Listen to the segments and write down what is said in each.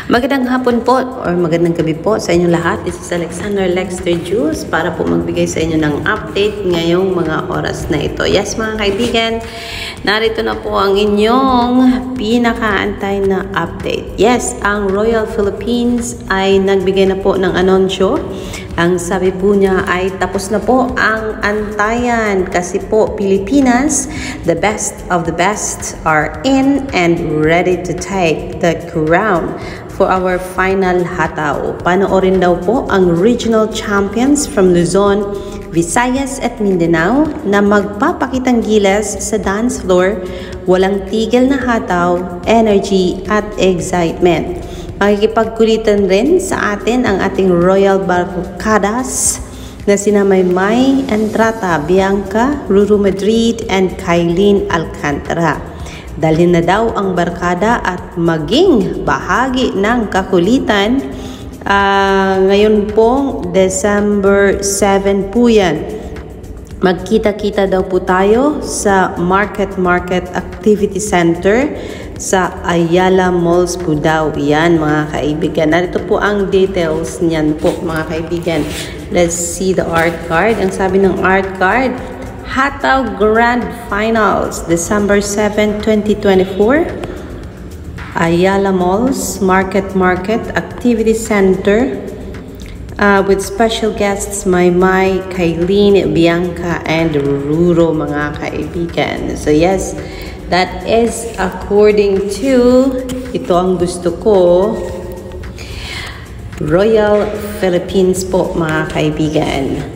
Magandang hapon po or magandang gabi po sa inyong lahat. This is Alexander Lexter Juice para po magbigay sa inyo ng update ngayong mga oras na ito. Yes mga kaibigan, narito na po ang inyong pinakaantay na update. Yes, ang Royal Philippines ay nagbigay na po ng anunsyo. Ang sabi po niya ay tapos na po ang antayan kasi po Pilipinas, the best of the best are in and ready to take the crown for our final hataw. Panoorin daw po ang regional champions from Luzon, Visayas at Mindanao na magpapakitang gilas sa dance floor, walang tigil na hataw, energy at excitement. Makikipagkulitan rin sa atin ang ating Royal Barcadas na sina Maymay Entrata, Bianca, Ruru Madrid and Kailin Alcantara. Dalhin na daw ang barkada at maging bahagi ng kakulitan ngayon pong December 7 po yan. Magkita-kita daw po tayo sa Market Activity Center sa Ayala Malls po daw. Yan mga kaibigan. Narito po ang details niyan po mga kaibigan. Let's see the art card. Ang sabi ng art card, Hataw Grand Finals, December 7, 2024. Ayala Malls, Market Activity Center. With special guests Maymay, Kailin, Bianca, and Ruro mga kaibigan. So yes, that is according to, ito ang gusto ko, Royal Philippines po mga kaibigan.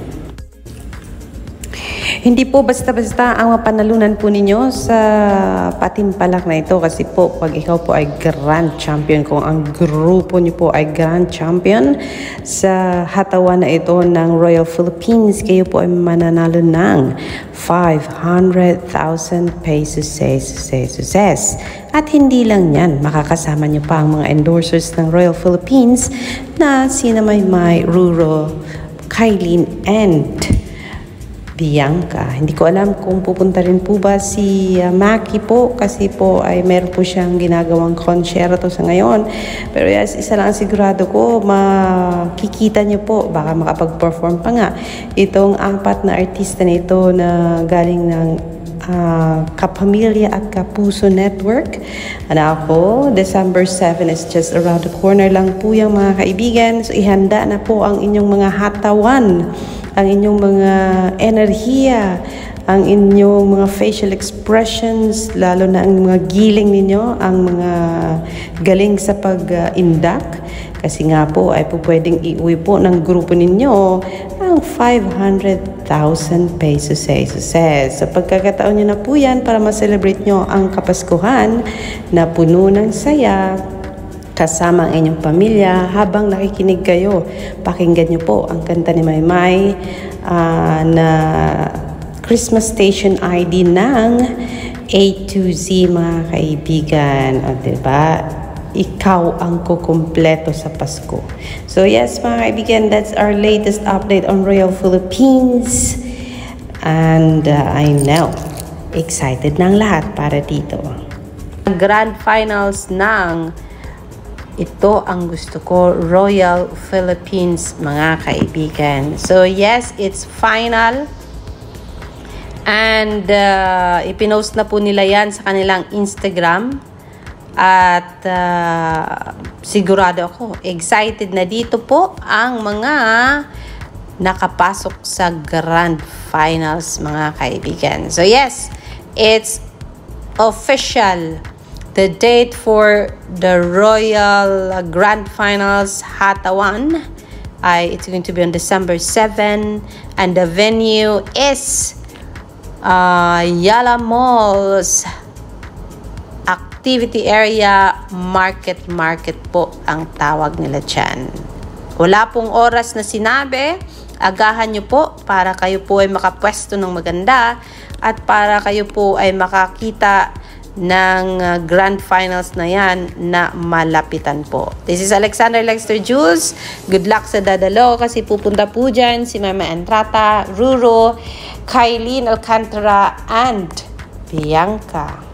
Hindi po basta-basta ang mapanalunan po ninyo sa patimpalak na ito kasi po pag ikaw po ay grand champion, kung ang grupo niyo po ay grand champion sa hatawan na ito ng Royal Philippines, kayo po ay mananalo ng 500,000 pesos. At hindi lang yan, makakasama niyo pa ang mga endorsers ng Royal Philippines na sina Maymay, Ruro, Kailin, and Bianca. Hindi ko alam kung pupunta rin po ba si Maki po kasi po ay meron po siyang ginagawang concerto sa ngayon. Pero yes, isa lang sigurado ko, makikita niyo po, baka makapag-perform pa nga itong apat na artista nito na galing ng Kapamilya at Kapuso Network. Ako, December 7 is just around the corner lang po yung mga kaibigan. So ihanda na po ang inyong mga hatawan, ang inyong mga enerhiya, ang inyong mga facial expressions, lalo na ang mga giling ninyo, ang mga galing sa pag-indak. Kasi nga po ay po pwedeng iuwi po ng grupo ninyo ang 500,000 pesos. Sa pagkakataon nyo na po yan para ma-celebrate nyo ang Kapaskuhan na puno ng saya, kasama ang inyong pamilya. Habang nakikinig kayo, pakinggan nyo po ang kanta ni Maymay na Christmas Station ID ng A to Z mga kaibigan. O diba? Ikaw ang kukumpleto sa Pasko. So yes mga kaibigan, that's our latest update on Royal Philippines. And I know, excited ng lahat para dito. Grand Finals ng ito ang gusto ko, Royal Philippines mga kaibigan. So yes, it's final. And ipinost na po nila yan sa kanilang Instagram. At sigurado ako, excited na dito po ang mga nakapasok sa Grand Finals mga kaibigan. So yes, it's official. The date for the Royal Grand Finals Hatawan it's going to be on December 7 and the venue is Ayala Malls Activity Area, Market po ang tawag nila dyan. Wala pong oras na sinabi, agahan nyo po para kayo po ay makapwesto ng maganda at para kayo po ay makakita ng Grand Finals na yan na malapitan po. This is Alexander Lexter Juice. Good luck sa dadalo kasi pupunta po dyan si Mama Entrata, Ruro, Kailin Alcantara, and Bianca.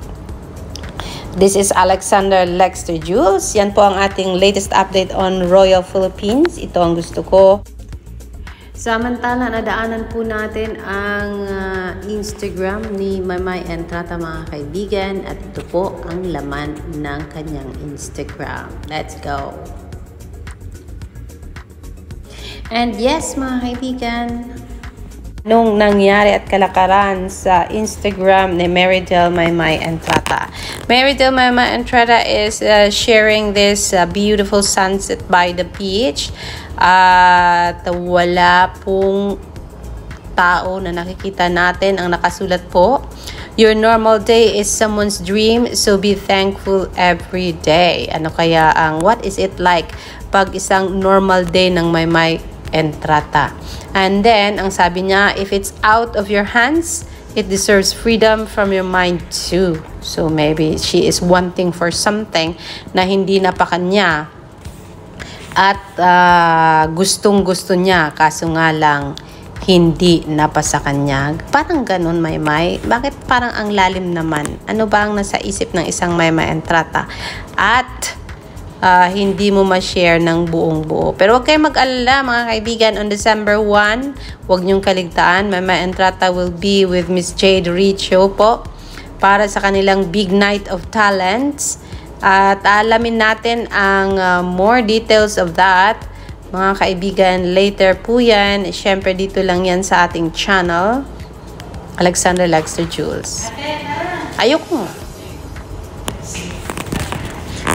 This is Alexander Lexter Jules. Yan po ang ating latest update on Royal Philippines. Ito ang gusto ko. Samantala, nadaanan po natin ang Instagram ni Maymay Entrata, mga kaibigan. At ito po ang laman ng kanyang Instagram. Let's go! And yes, mga kaibigan, nung nangyari at kalakaran sa Instagram ni Marydel Maymay Entrata. Marydel Maymay Entrata is sharing this beautiful sunset by the beach. At wala pong tao na nakikita natin. Ang nakasulat po, "Your normal day is someone's dream, so be thankful every day." Ano kaya ang what is it like pag isang normal day ng Maymay Entrata? And then, ang sabi niya, if it's out of your hands, it deserves freedom from your mind too. So maybe she is wanting for something na hindi na pa kanya at gustong-gusto niya, kaso nga lang hindi na pa sa kanya. Parang ganun, Maymay. Bakit parang ang lalim naman? Ano ba ang nasa isip ng isang Maymay Entrata? At hindi mo ma-share ng buong-buo. Pero huwag kayong mag-alala, mga kaibigan. On December 1, huwag niyong kaligtaan, Maymay Entrata will be with Miss Jade Richo po para sa kanilang Big Night of Talents. At alamin natin ang more details of that, mga kaibigan, later po yan. Siyempre, dito lang yan sa ating channel, Alexander Lexter Jules. Ayoko.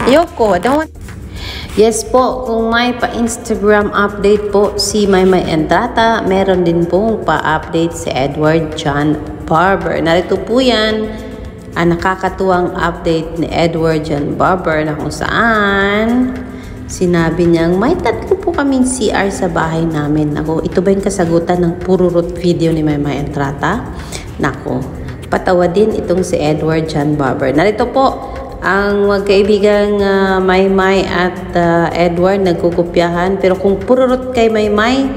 I don't want... Yes po, kung may pa-Instagram update po si Maymay Entrata, meron din pong pa-update si Edward John Barber. Narito po yan, ang nakakatuwang update ni Edward John Barber na kung saan sinabi niyang may 3 po kaming CR sa bahay namin. Nako, ito ba yung kasagutan ng pururot video ni Maymay Entrata? Nako, patawa din itong si Edward John Barber. Narito po, ang magkaibigang Maymay at Edward nagkukopyahan, pero kung pururot kay Maymay,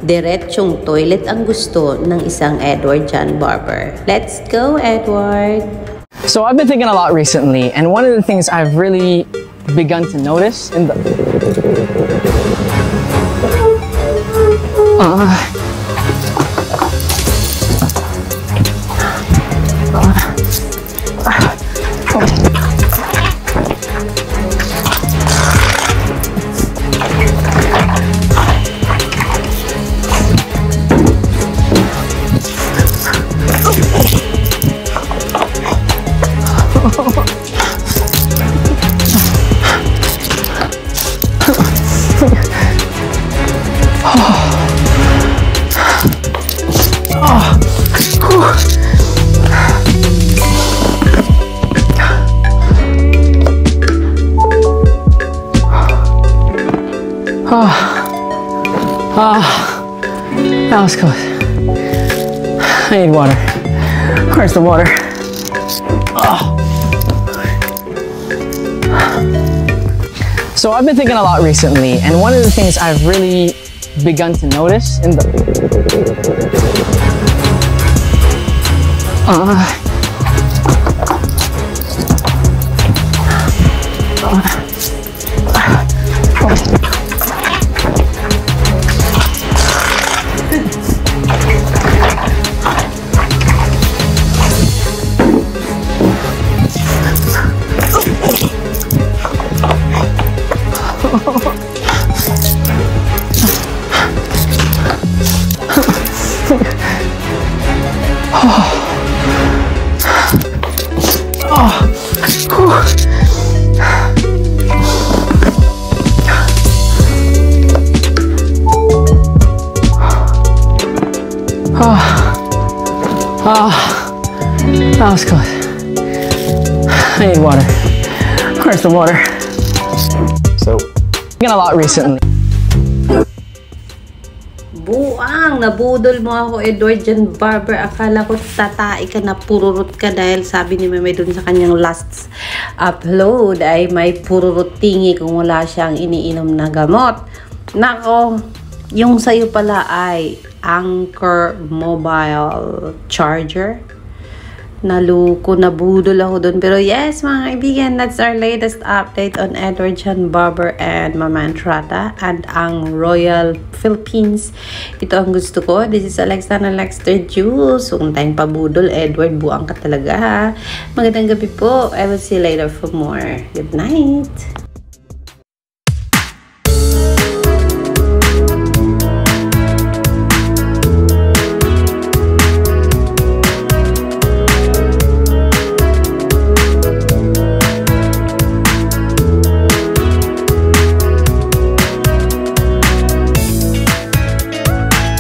diretsong toilet ang gusto ng isang Edward John Barber. Let's go, Edward! So I've been thinking a lot recently, and one of the things I've really begun to notice in the... That was close. I need water. Where's the water? So I've been thinking a lot recently, and one of the things I've really begun to notice in the... That was close. I need water. Where's the water? So, thinking a lot recently. Buang! Nabudol mo ako, Edward John Barber. Akala ko tatai ka na pururot ka dahil sabi ni Maymay dun sa kanyang last upload ay may pururot tingi kung wala siyang iniinom na gamot. Nako, yung sa'yo pala ay Anchor Mobile Charger. naluko, nabudol ako dun. Pero yes, mga kaibigan, that's our latest update on Edward John Barber and Mama Entrada and ang Royal Philippines. Ito ang gusto ko. This is Alexandra Lexter Jules. Kung tayong pabudol, Edward, buang ka talaga ha. Magandang gabi po. I will see you later for more. Good night.